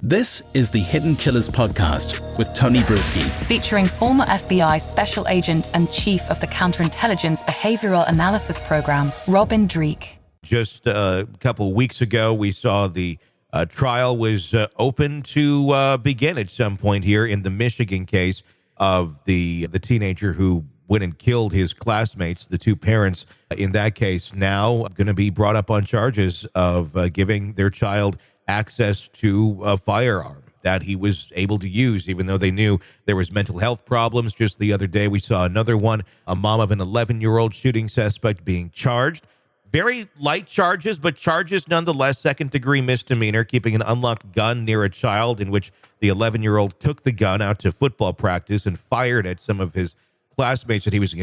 This is the Hidden Killers podcast with Tony Brueski, featuring former FBI Special Agent and Chief of the Counterintelligence Behavioral Analysis Program, Robin Dreeke. Just a couple of weeks ago, we saw the trial was open to begin at some point here in the Michigan case of the teenager who went and killed his classmates. The two parents in that case now going to be brought up on charges of giving their child access to a firearm that he was able to use, even though they knew there was mental health problems. Just the other day, we saw another one, a mom of an 11-year-old shooting suspect being charged. Very light charges, but charges nonetheless, second-degree misdemeanor, keeping an unlocked gun near a child, in which the 11-year-old took the gun out to football practice and fired at some of his classmates that he was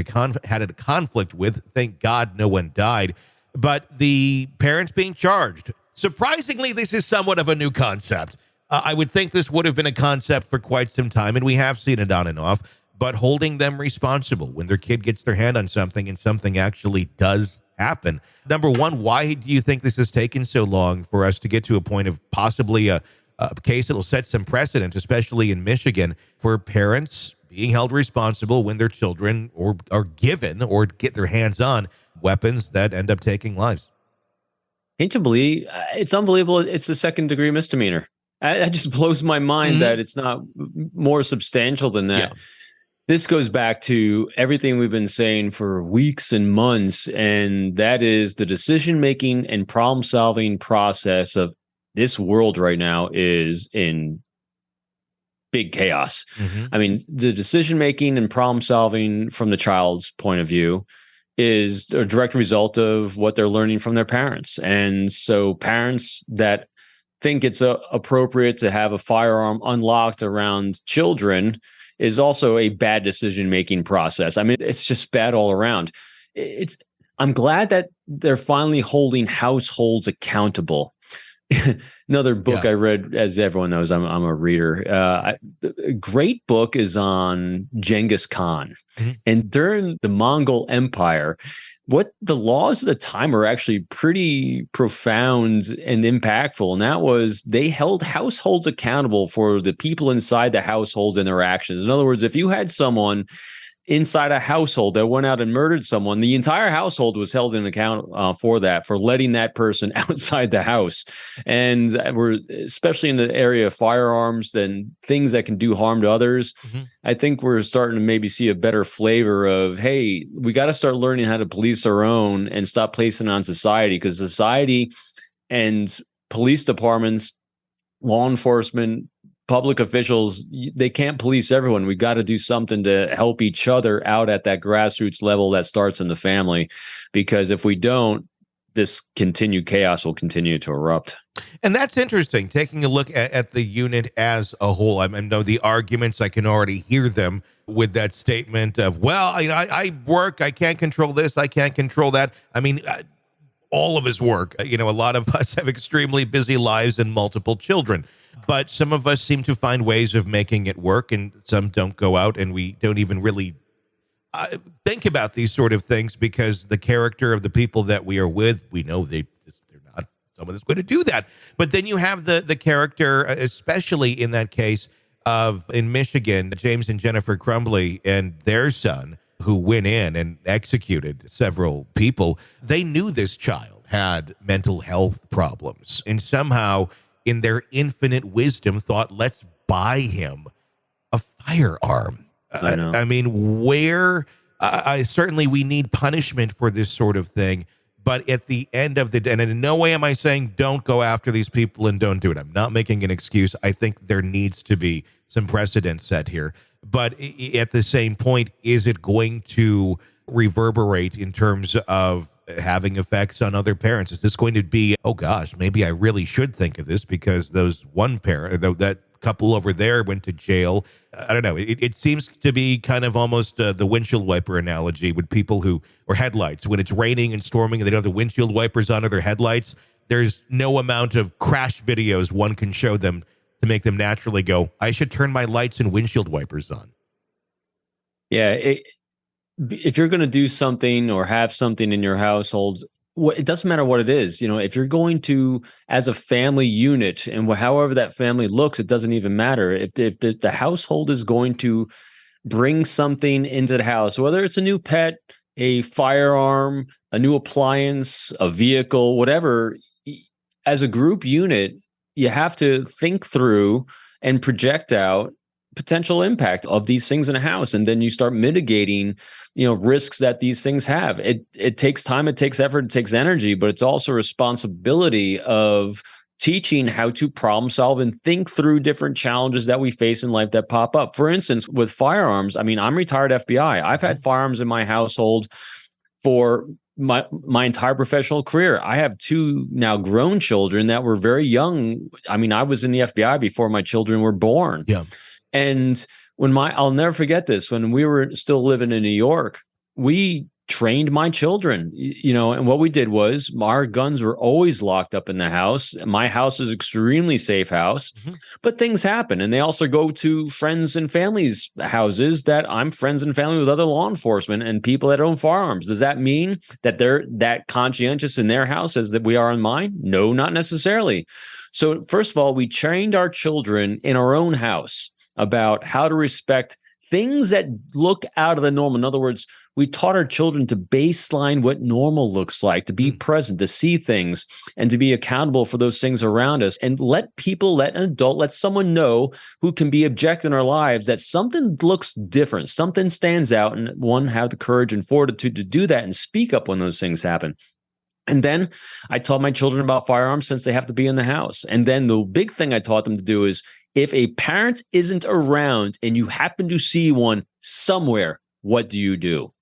had a conflict with. Thank God no one died. But the parents being charged. Surprisingly, this is somewhat of a new concept. I would think this would have been a concept for quite some time, and we have seen it on and off, but holding them responsible when their kid gets their hand on something and something actually does happen. Number one, why do you think this has taken so long for us to get to a point of possibly a case that will set some precedent, especially in Michigan, for parents being held responsible when their children are given or get their hands on weapons that end up taking lives? Can't you believe it's unbelievable? It's a second-degree misdemeanor. That just blows my mind that it's not more substantial than that. Yeah. This goes back to everything we've been saying for weeks and months, and that is the decision-making and problem-solving process of this world right now is in big chaos. I mean, the decision-making and problem-solving from the child's point of view is a direct result of what they're learning from their parents. And so parents that think it's appropriate to have a firearm unlocked around children is also a bad decision-making process. I mean, it's just bad all around. I'm glad that they're finally holding households accountable. Another book I read, as everyone knows, I'm a reader. A great book is on Genghis Khan. And during the Mongol Empire, what the laws of the time are actually pretty profound and impactful. And that was they held households accountable for the people inside the households and their actions. In other words, if you had someone inside a household that went out and murdered someone, the entire household was held in account for that, for letting that person outside the house. And we're especially in the area of firearms and things that can do harm to others. I think we're starting to maybe see a better flavor of, hey, we got to start learning how to police our own and stop placing it on society, because society and police departments, law enforcement, public officials, they can't police everyone. We got to do something to help each other out at that grassroots level that starts in the family, because if we don't, this continued chaos will continue to erupt. And that's interesting, taking a look at the unit as a whole. I know the arguments, I can already hear them with that statement of, well, I work, I can't control this, I can't control that. I mean, all of his work, a lot of us have extremely busy lives and multiple children. But some of us seem to find ways of making it work, and some don't go out, and we don't even really think about these sort of things, because the character of the people that we are with, we know they're not someone that's going to do that. But then you have the character, especially in that case in Michigan, James and Jennifer Crumbly and their son, who went in and executed several people. They knew this child had mental health problems, and somehow, in their infinite wisdom, thought, let's buy him a firearm. I mean, certainly we need punishment for this sort of thing, but at the end of the day, and in no way am I saying don't go after these people and don't do it. I'm not making an excuse. I think there needs to be some precedent set here. But at the same point, is it going to reverberate in terms of having effects on other parents? Is this going to be, oh gosh, maybe I really should think of this because those one parent, that couple over there went to jail? I don't know. It seems to be kind of almost the windshield wiper analogy with people or headlights. When it's raining and storming and they don't have the windshield wipers on or their headlights, there's no amount of crash videos one can show them to make them naturally go, I should turn my lights and windshield wipers on. Yeah. If you're going to do something or have something in your household, it doesn't matter what it is. If you're going to, as a family unit, and however that family looks, it doesn't even matter. If the household is going to bring something into the house, whether it's a new pet, a firearm, a new appliance, a vehicle, whatever, as a group unit, you have to think through and project out potential impact of these things in a house. And then you start mitigating, risks that these things have. It takes time, it takes effort, it takes energy, but it's also responsibility of teaching how to problem solve and think through different challenges that we face in life that pop up. For instance, with firearms, I'm retired FBI. I've had firearms in my household for my entire professional career. I have two now grown children that were very young. I was in the FBI before my children were born. Yeah. And I'll never forget this, when we were still living in New York, we trained my children, and what we did was our guns were always locked up in the house. My house is extremely safe house, but things happen. And they also go to friends and families' houses that I'm friends and family with other law enforcement and people that own firearms. Does that mean that they're that conscientious in their house as that we are in mine? No, not necessarily. So first of all, we trained our children in our own house about how to respect things that look out of the norm. In other words, we taught our children to baseline what normal looks like, to be present, to see things, and to be accountable for those things around us. And let an adult, let someone know who can be objective in our lives that something looks different, something stands out, and one, have the courage and fortitude to do that and speak up when those things happen. And then I taught my children about firearms since they have to be in the house. And then the big thing I taught them to do is, if a parent isn't around and you happen to see one somewhere, what do?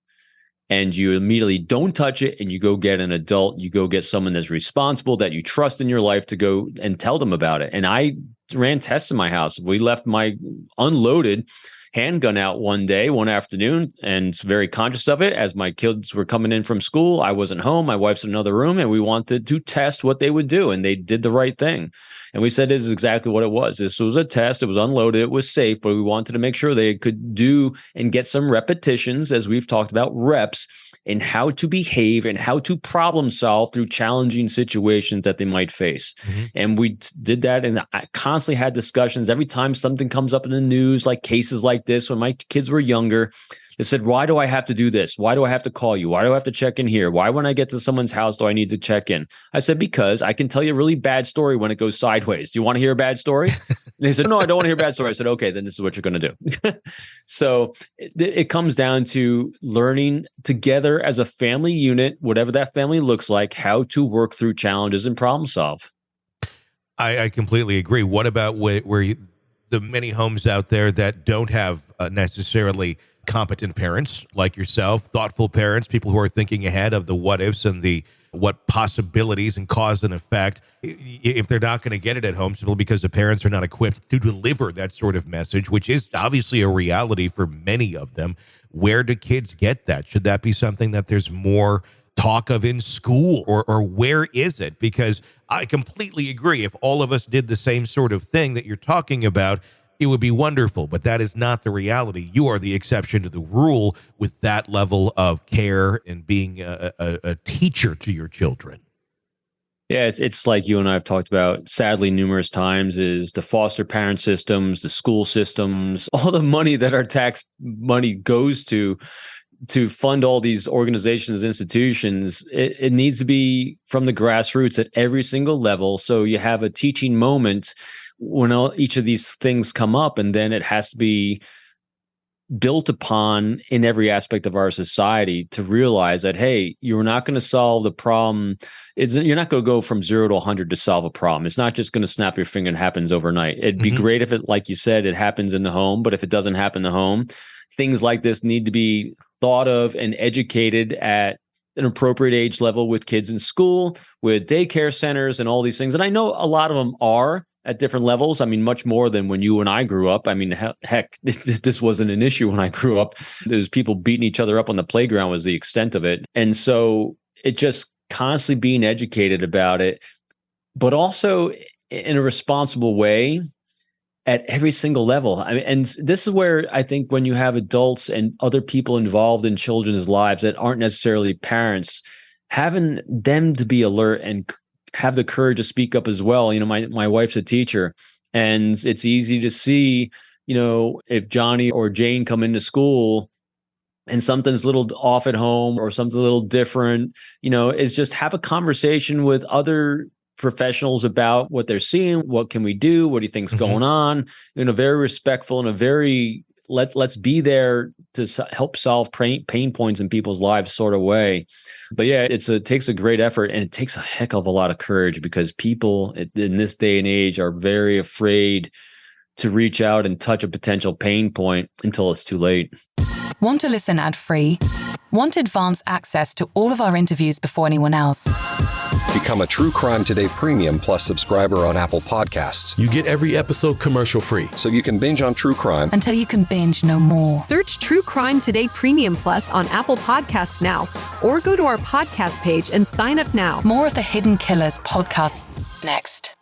And you immediately don't touch it, and you go get an adult. You go get someone that's responsible, that you trust in your life, to go and tell them about it. And I ran tests in my house. We left my unloaded handgun out one afternoon, and very conscious of it. As my kids were coming in from school, I wasn't home. My wife's in another room, and we wanted to test what they would do. And they did the right thing. And we said, this is exactly what it was. This was a test. It was unloaded. It was safe, but we wanted to make sure they could do and get some repetitions, as we've talked about, reps in how to behave and how to problem solve through challenging situations that they might face. And we did that. And I constantly had discussions every time something comes up in the news, like cases like this, when my kids were younger. They said, why do I have to do this? Why do I have to call you? Why do I have to check in here? Why, when I get to someone's house, do I need to check in? I said, because I can tell you a really bad story when it goes sideways. Do you want to hear a bad story? They said, no, I don't want to hear a bad story. I said, okay, then this is what you're going to do. So it comes down to learning together as a family unit, whatever that family looks like, how to work through challenges and problem solve. I completely agree. What about the many homes out there that don't have necessarily competent parents like yourself, thoughtful parents, people who are thinking ahead of the what ifs and the what possibilities and cause and effect? If they're not going to get it at home, simply because the parents are not equipped to deliver that sort of message, which is obviously a reality for many of them, where do kids get that? Should that be something that there's more talk of in school, or where is it? Because I completely agree. If all of us did the same sort of thing that you're talking about, it would be wonderful, but that is not the reality. You are the exception to the rule with that level of care and being a teacher to your children. Yeah, it's like you and I have talked about, sadly, numerous times, is the foster parent systems, the school systems, all the money that our tax money goes to fund all these organizations, institutions. It needs to be from the grassroots at every single level. So you have a teaching moment when each of these things come up, and then it has to be built upon in every aspect of our society to realize that, hey, you're not going to solve the problem. You're not going to go from 0 to 100 to solve a problem. It's not just going to snap your finger and happens overnight. It'd be great if it, like you said, it happens in the home, but if it doesn't happen in the home, things like this need to be thought of and educated at an appropriate age level with kids in school, with daycare centers and all these things. And I know a lot of them are at different levels. I mean, much more than when you and I grew up. I mean, heck, this wasn't an issue when I grew up. There's people beating each other up on the playground was the extent of it. And so it just constantly being educated about it, but also in a responsible way at every single level. I mean, and this is where I think when you have adults and other people involved in children's lives that aren't necessarily parents, having them to be alert and have the courage to speak up as well. My wife's a teacher, and it's easy to see, if Johnny or Jane come into school and something's a little off at home or something a little different, is just have a conversation with other professionals about what they're seeing. What can we do? What do you think's going on? Very respectful and a very let's be there to help solve pain points in people's lives sort of way. But yeah, it takes a great effort, and it takes a heck of a lot of courage, because people in this day and age are very afraid to reach out and touch a potential pain point until it's too late. Want to listen ad-free? Want advanced access to all of our interviews before anyone else? Become a True Crime Today Premium Plus subscriber on Apple Podcasts. You get every episode commercial-free, so you can binge on true crime until you can binge no more. Search True Crime Today Premium Plus on Apple Podcasts now, or go to our podcast page and sign up now. More of the Hidden Killers podcast next.